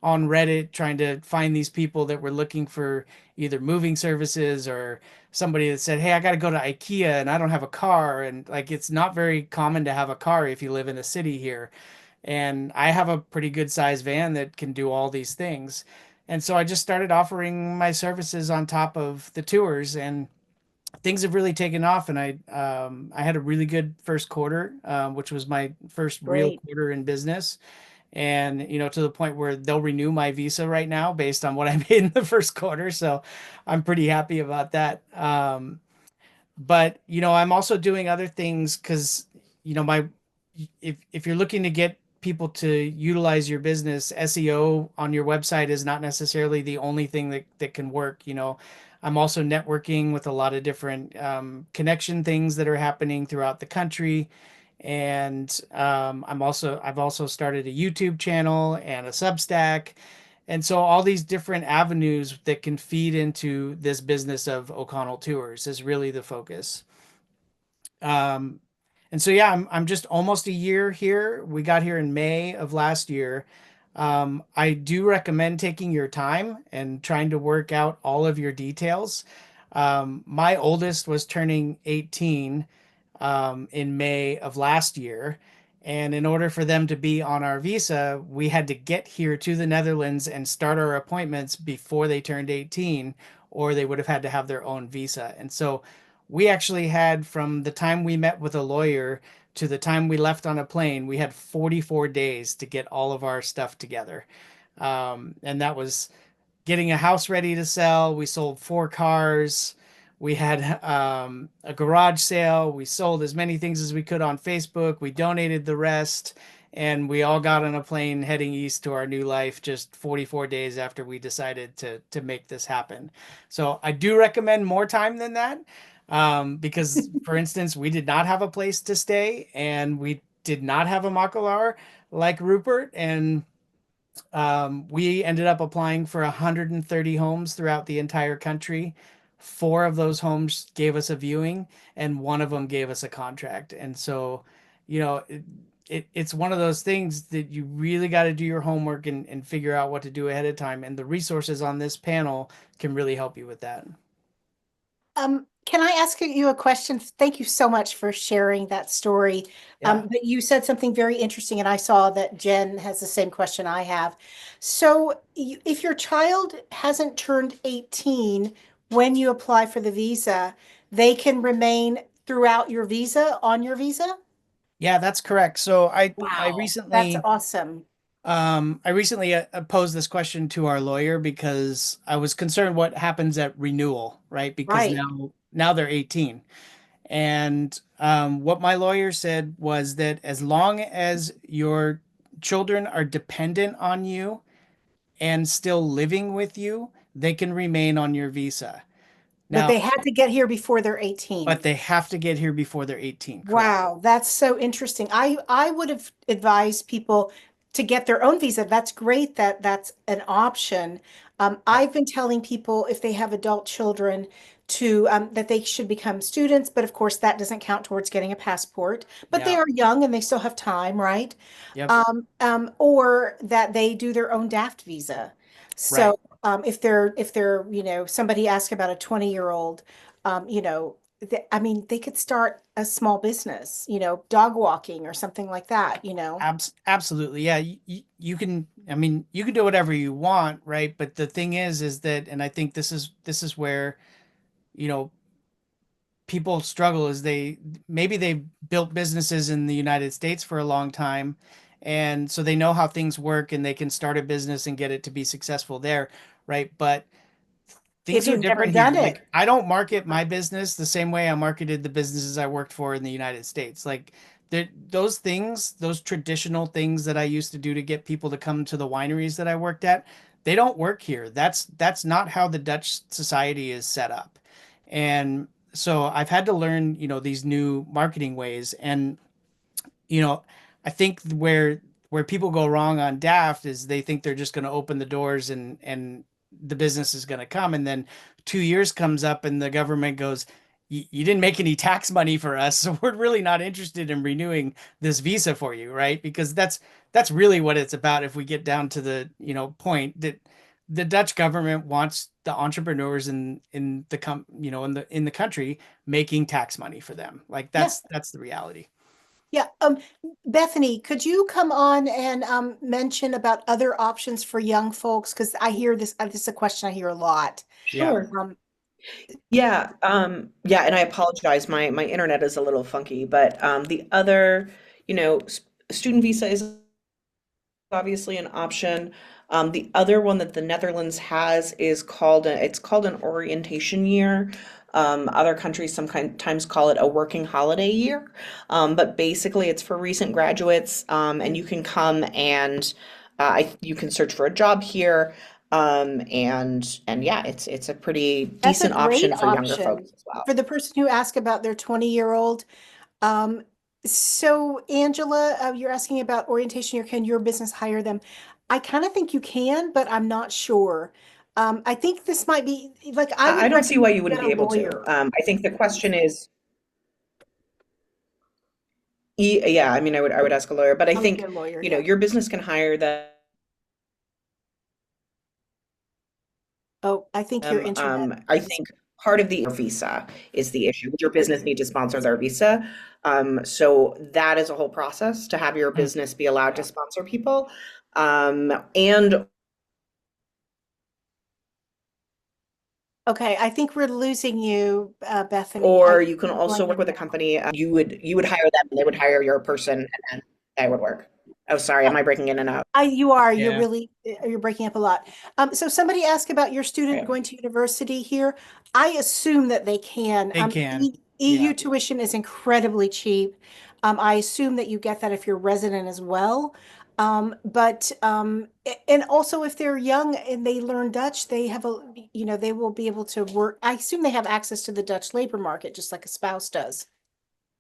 on Reddit trying to find these people that were looking for either moving services or somebody that said, "Hey, I got to go to IKEA and I don't have a car." And like, it's not very common to have a car if you live in a city here. And I have a pretty good sized van that can do all these things. And so I just started offering my services on top of the tours, and things have really taken off. And I had a really good first quarter, which was my first real Great. quarter in business. And to the point where they'll renew my visa right now based on what I made in the first quarter. So I'm pretty happy about that. But I'm also doing other things because my if you're looking to get people to utilize your business, SEO on your website is not necessarily the only thing that can work. I'm also networking with a lot of different connection things that are happening throughout the country. And I've also started a YouTube channel and a Substack. And so all these different avenues that can feed into this business of O'Connell Tours is really the focus. Um, and so yeah, I'm just almost a year here. We got here in May of last year. I do recommend taking your time and trying to work out all of your details. My oldest was turning 18 in May of last year. And in order for them to be on our visa, we had to get here to the Netherlands and start our appointments before they turned 18, or they would have had to have their own visa. And so we actually had, from the time we met with a lawyer to the time we left on a plane, we had 44 days to get all of our stuff together. And that was getting a house ready to sell. We sold 4 cars. We had a garage sale. We sold as many things as we could on Facebook. We donated the rest. And we all got on a plane heading east to our new life just 44 days after we decided to make this happen. So I do recommend more time than that, because, for instance, we did not have a place to stay, and we did not have a makelar like Rupert. And we ended up applying for 130 homes throughout the entire country. 4 of those homes gave us a viewing, and one of them gave us a contract. And so, it's one of those things that you really got to do your homework and figure out what to do ahead of time. And the resources on this panel can really help you with that. Can I ask you a question? Thank you so much for sharing that story. Yeah. But you said something very interesting, and I saw that Jen has the same question I have. So, if your child hasn't turned 18 when you apply for the visa, they can remain throughout your visa on your visa? Yeah, that's correct. So I Wow, that's recently awesome. posed this question to our lawyer because I was concerned what happens at renewal, right? Because Right. now they're 18. And what my lawyer said was that as long as your children are dependent on you and still living with you, they can remain on your visa. But Now, they had to get here before they're but 18. they have to get here before they're 18, correct? Wow, that's so interesting. I would have advised people to get their own visa. That's great that that's an option. I've been telling people if they have adult children to that they should become students, but of course that doesn't count towards getting a passport. But they Yeah. are young and they still have time, right? Yep. Or that they do their own DAFT visa. Right. So if they're, somebody asked about a 20-year-old, I mean, they could start a small business, dog walking or something like that. Absolutely. Yeah. You can, I mean, you can do whatever you want, right? But the thing is that, and I think this is where, you know, people struggle is maybe they built businesses in the United States for a long time. And so they know how things work and they can start a business and get it to be successful there, right? But If things are you've never different here. done Like it. I don't market my business the same way I marketed the businesses I worked for in the United States. Like those things, those traditional things that I used to do to get people to come to the wineries that I worked at, they don't work here. That's not how the Dutch society is set up. And so I've had to learn, these new marketing ways. And you know, I think where people go wrong on DAFT is they think they're just going to open the doors and the business is going to come, and then 2 years comes up and the government goes, you didn't make any tax money for us, so we're really not interested in renewing this visa for you, right? Because that's really what it's about. If we get down to the point that the Dutch government wants the entrepreneurs in the in the country making tax money for them. Like Yeah. that's the reality. Yeah. Bethany, could you come on and mention about other options for young folks? Because I hear this is a question I hear a lot. Yeah. Sure. Um, Yeah, and I apologize. My internet is a little funky, but the other, student visa is obviously an option. The other one that the Netherlands has is it's called an orientation year. Other countries sometimes call it a working holiday year. But basically it's for recent graduates, and you can come and you can search for a job here. And yeah, it's a pretty that's a decent great option for younger option folks as well. for the person who asked about their 20-year-old. Um, so Angela, you're asking about orientation, or can your business hire them? I kind of think you can, but I'm not sure. I think this might be like I I would don't see why recommend you you get wouldn't a be able to. lawyer. I think the question is, yeah, I mean, I would ask a lawyer, but I I would get think, a lawyer, yeah. your business can hire them. Oh, I think your internet I is, think part of the visa is the issue. Your business need to sponsor their visa. So that is a whole process to have your Mm. business be allowed to Yeah. sponsor people. And okay. I think we're losing you, Bethany. I or think you can you're going also work in with a and out. company. You would hire them, and they would hire your person, and then that would work. Oh, sorry, am I breaking in and out? Yeah. You're breaking up a lot. So somebody asked about your student Okay. going to university here. I assume that they can. They can. EU Yeah. tuition is incredibly cheap. I assume that you get that if you're resident as well. And also if they're young and they learn Dutch, they will be able to work. I assume they have access to the Dutch labor market, just like a spouse does.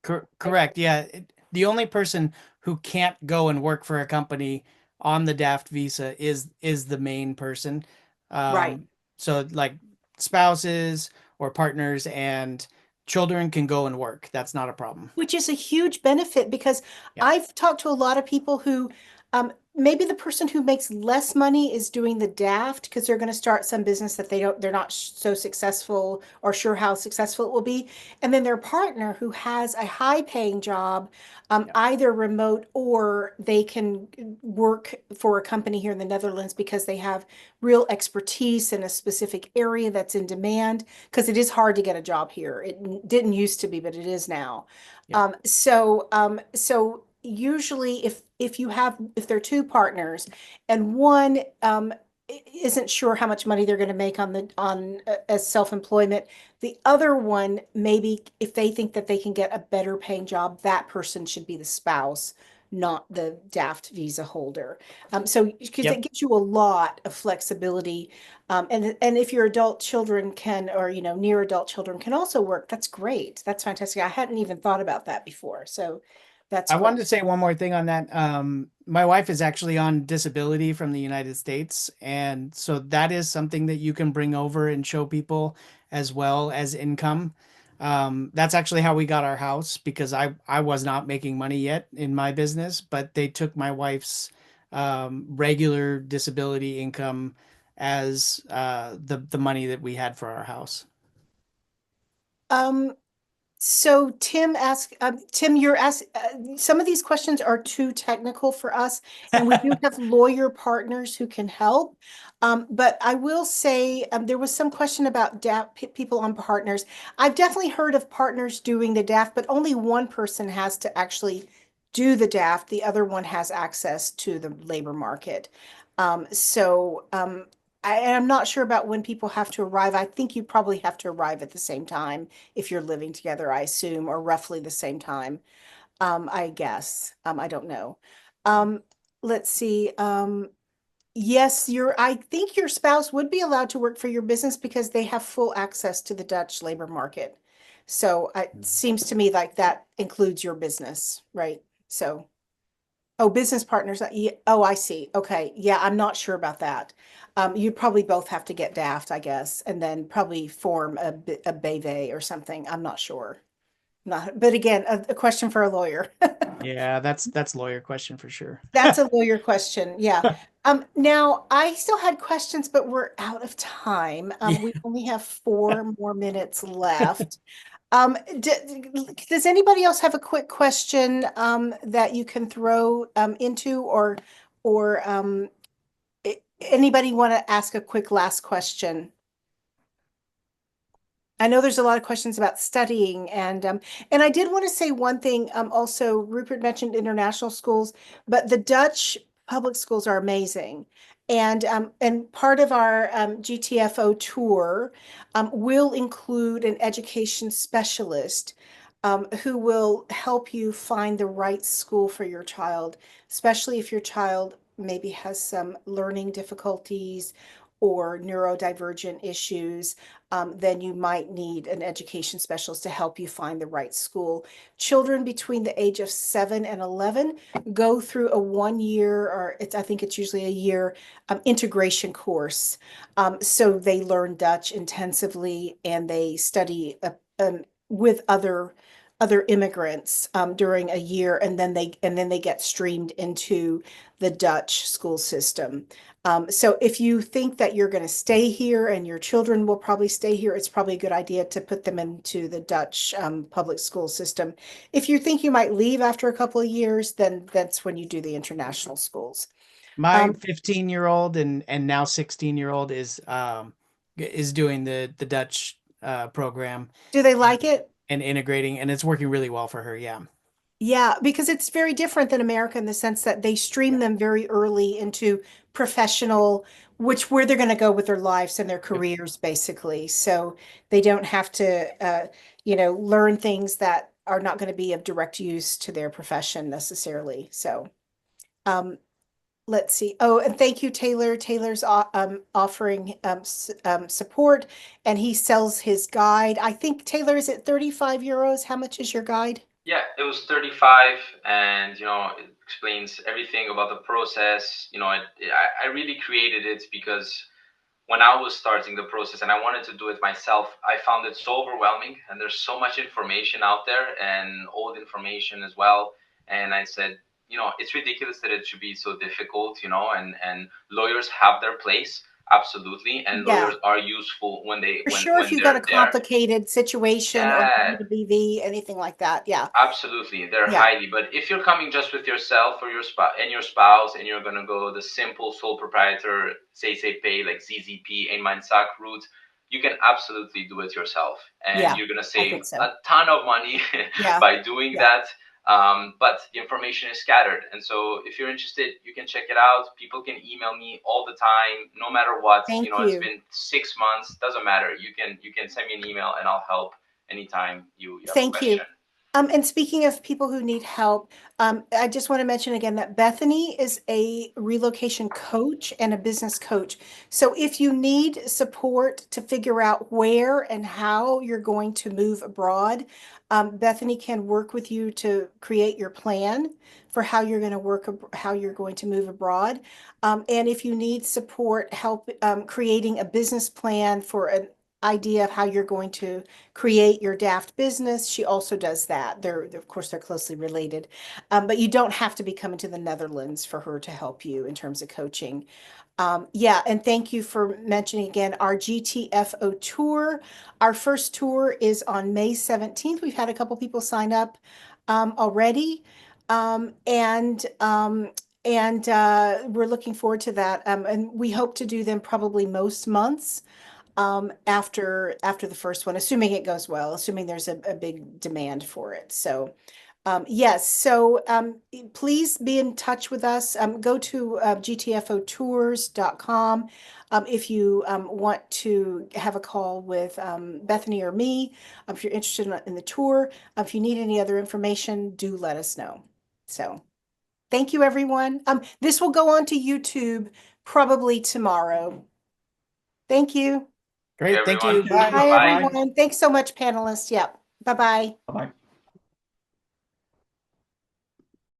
Correct. Yeah. The only person who can't go and work for a company on the DAFT visa is the main person. Right. So like spouses or partners and children can go and work. That's not a problem. Which is a huge benefit because Yeah. I've talked to a lot of people who maybe the person who makes less money is doing the daft because they're going to start some business that they're not so successful or sure how successful it will be. And then their partner who has a high paying job, Yeah. either remote or they can work for a company here in the Netherlands because they have real expertise in a specific area that's in demand because it is hard to get a job here. It didn't used to be, but it is now. Yeah. So usually if there are two partners and one isn't sure how much money they're going to make as self-employment, the other one maybe if they think that they can get a better paying job, that person should be the spouse, not the DAFT visa holder. So because Yep. it gives you a lot of flexibility. And if your adult children can, or near adult children can also work, that's great. That's fantastic. I hadn't even thought about that before. So That's I wanted great. to say one more thing on that. My wife is actually on disability from the United States, and so that is something that you can bring over and show people as well as income. That's actually how we got our house because I was not making money yet in my business, but they took my wife's regular disability income as the money that we had for our house. Um, So Tim, some of these questions are too technical for us, and we do have lawyer partners who can help. But I will say, there was some question about people on partners. I've definitely heard of partners doing the DAFT, but only one person has to actually do the DAFT. The other one has access to the labor market. I'm not sure about when people have to arrive. I think you probably have to arrive at the same time if you're living together, I assume, or roughly the same time. I guess. I don't know. Um, let's see. Yes, I think your spouse would be allowed to work for your business because they have full access to the Dutch labor market. So it seems to me like that includes your business, right? So, oh, business partners. Yeah, oh, I see. Okay. Yeah, I'm not sure about that. You'd probably both have to get DAFT, I guess, and then probably form a BV or something. I'm not sure. Not, but again, a question for a lawyer. Yeah, that's lawyer question for sure. That's a lawyer question. Yeah. Now I still had questions, but we're out of time. Yeah. We only have 4 more minutes left. Does anybody else have a quick question that you can throw into, or anybody want to ask a quick last question? I know there's a lot of questions about studying, and I did want to say one thing. Also, Rupert mentioned international schools, but the Dutch public schools are amazing. And part of our GTFO tour will include an education specialist who will help you find the right school for your child, especially if your child maybe has some learning difficulties or neurodivergent issues. Then you might need an education specialist to help you find the right school. Children between the age of 7 and 11 go through a 1 year, or I think it's usually a year, integration course. So they learn Dutch intensively and they study with other immigrants during a year, and then they get streamed into the Dutch school system. So if you think that you're going to stay here and your children will probably stay here, it's probably a good idea to put them into the Dutch public school system. If you think you might leave after a couple of years, then that's when you do the international schools. My Um, 15-year-old and now 16-year-old is doing the Dutch program do they like it? and integrating, and it's working really well for her. Yeah. Yeah, because it's very different than America in the sense that they stream them very early into professional, which where they're going to go with their lives and their Yep. careers, basically. So they don't have to, learn things that are not going to be of direct use to their profession necessarily. So, um, let's see. Oh, and thank you, Taylor. Taylor's offering support, and he sells his guide. I think, Taylor, is it 35 euros? How much is your guide? Yeah, it was 35, and it explains everything about the process. I really created it because when I was starting the process and I wanted to do it myself, I found it so overwhelming, and there's so much information out there and old information as well. And I said, it's ridiculous that it should be so difficult, and lawyers have their place, absolutely, and Yeah. lawyers are useful when For sure, if you've got a they're there. complicated situation or you Yeah, need a BV, anything like that. Yeah. absolutely, they're Yeah. highly. But if you're coming just with yourself or your spouse, and you're gonna go the simple sole proprietor, pay like ZZP and Mindsack route, you can absolutely do it yourself, and Yeah. you're gonna I save think so. a ton of money Yeah. by doing Yeah. that. But the information is scattered, and so if you're interested, you can check it out. People can email me all the time, no matter what. Thank It's you. been 6 months, doesn't matter. You can send me an email, and I'll help anytime you have a Thank you. question. And speaking of people who need help, I just want to mention again that Bethany is a relocation coach and a business coach. So if you need support to figure out where and how you're going to move abroad, Bethany can work with you to create your plan for how you're going to how you're going to move abroad. And if you need support, help creating a business plan for an idea of how you're going to create your DAFT business. She also does that. Of course, they're closely related, but you don't have to be coming to the Netherlands for her to help you in terms of coaching. Yeah, and thank you for mentioning again our GTFO tour. Our first tour is on May 17th. We've had a couple people sign up already, and we're looking forward to that. And we hope to do them probably most months after the first one, assuming it goes well, assuming there's a big demand for it. So yes, so please be in touch with us. Go to gtfotours.com if you want to have a call with Bethany or me. If you're interested in the tour, if you need any other information, do let us know. So thank you, everyone. This will go on to YouTube probably tomorrow. Thank you. Great. Thank you. everyone. Bye. Hi, Bye-bye. everyone. Thanks so much, panelists. Yep. Bye-bye. Bye-bye.